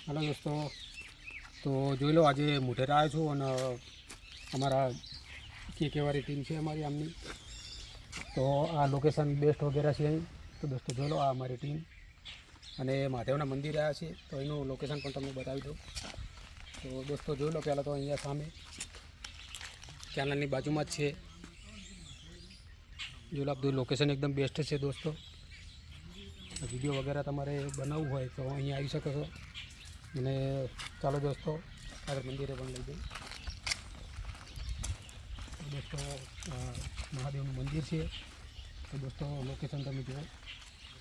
Hello दोस्तों, तो જોઈ લો આજે મોઢેરા આવ્યો છું અને અમારા કેકેવાળી ટીમ છે અમારી આમની. તો આ લોકેશન બેસ્ટ વગેરે છે અહીં. તો દોસ્તો જોઈ લો, આ અમારી ટીમ અને મહાદેવના મંદિર આવ્યા છે તો એનું લોકેશન પણ તમને બતાવી દઉં. તો દોસ્તો જોઈ લો, પહેલાં તો અહીંયા સામે કેનાલની બાજુમાં જ છે. જોઈ લો, બધું લોકેશન એકદમ બેસ્ટ છે દોસ્તો. વિડીયો વગેરે તમારે બનાવવું હોય તો અહીંયા આવી શકો છો. અને ચાલો દોસ્તો, આગળ મંદિરે પણ લઈ જઈએ. દોસ્તો મહાદેવનું મંદિર છે. તો દોસ્તો લોકેશન તમે જુઓ,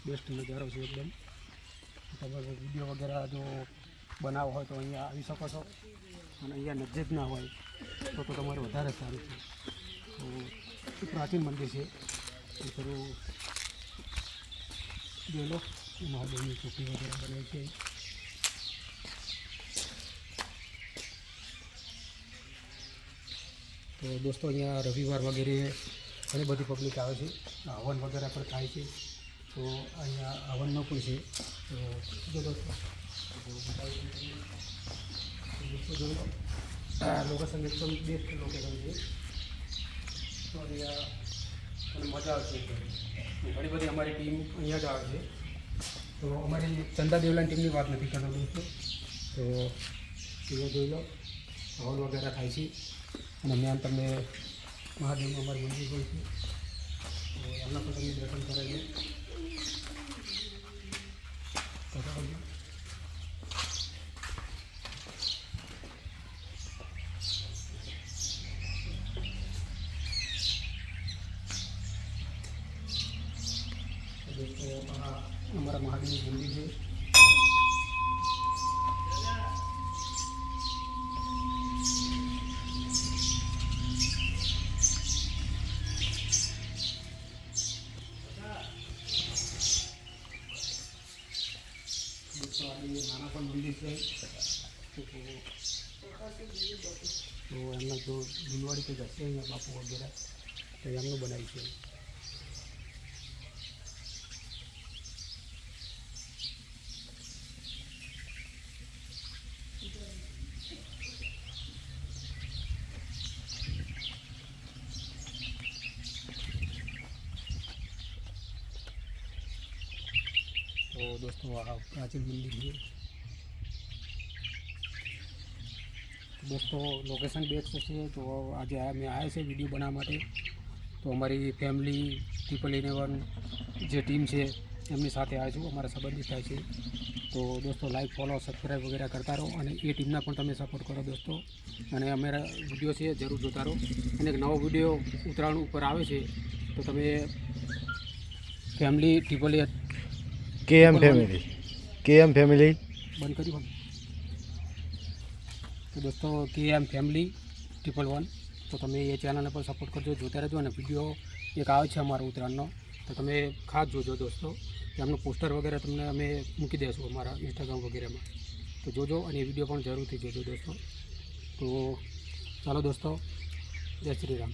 બેસ્ટ નજારો છે એકદમ. તમારે વિડીયો વગેરે જો બનાવવો હોય તો અહીંયા આવી શકો છો. અને અહીંયા નજીક ના હોય તો તમારે વધારે સારું છે. તો પ્રાચીન મંદિર છે, એ થોડું જોઈ લો. મહાદેવની ચોકી વગેરે બને છે. તો દોસ્તો અહીંયા રવિવાર વગેરે ઘણી બધી પબ્લિક આવે છે. હવન વગેરે પણ થાય છે. તો અહીંયા હવનનો પણ છે. તો જો દોસ્તો જોઈ લો, લોકેશન એકદમ બેસ્ટ લોકેશન છે. તો અહીંયા અને મજા આવશે એકદમ. ઘણી બધી અમારી ટીમ અહીંયા જ આવે છે. તો અમારી ચંદા દેવલાની ટીમની વાત નથી કરતો દોસ્તો. તો અહીંયા જોઈ લો, હવન વગેરે થાય છે. અને મેં તમને મહાદેવનું અમારું મંદિર હોય છે, તો એમના પણ તમને દર્શન કરાવીએ. દોસ્તો આ અમારા મહાદેવનું મંદિર છે. નાના પણ મંદિર છે. તો એમના જો દિલવાડી તો જશે અહીંયા બાપુ વગેરે, તો એમનું બનાવ્યું છે. તો દોસ્તો આ પ્રાચીન મંદિર છે. દોસ્તો લોકેશન બેસ્ટ છે. તો આજે અમે આવ્યા છે વિડીયો બનાવવા માટે. તો અમારી ફેમિલી 11 જે ટીમ છે એમની સાથે આવ્યા છું, અમારા સંબંધિત થાય છે. તો દોસ્તો લાઈક, ફોલો, સબસ્ક્રાઈબ વગેરે કરતા રહો અને એ ટીમના પણ તમે સપોર્ટ કરો દોસ્તો. અને અમારા વિડીયો છે જરૂર જોતા રહો. અને એક નવો વિડીયો ઉત્તરાયણ ઉપર આવે છે, તો તમે ફેમિલી 888 કેએમ ફેમિલી બંધ કર્યું. તો દોસ્તો કેએમ ફેમિલી 111, તો તમે એ ચેનલને પણ સપોર્ટ કરજો, જોતા રહેજો. અને વિડીયો એક આવે છે અમારો ઉત્તરાયણનો, તો તમે ખાસ જોજો દોસ્તો. એમનું પોસ્ટર વગેરે તમને અમે મૂકી દઈશું અમારા ઇન્સ્ટાગ્રામ વગેરેમાં, તો જોજો. અને એ વિડીયો પણ જરૂરથી જોજો દોસ્તો. તો ચાલો દોસ્તો, જય શ્રી રામ.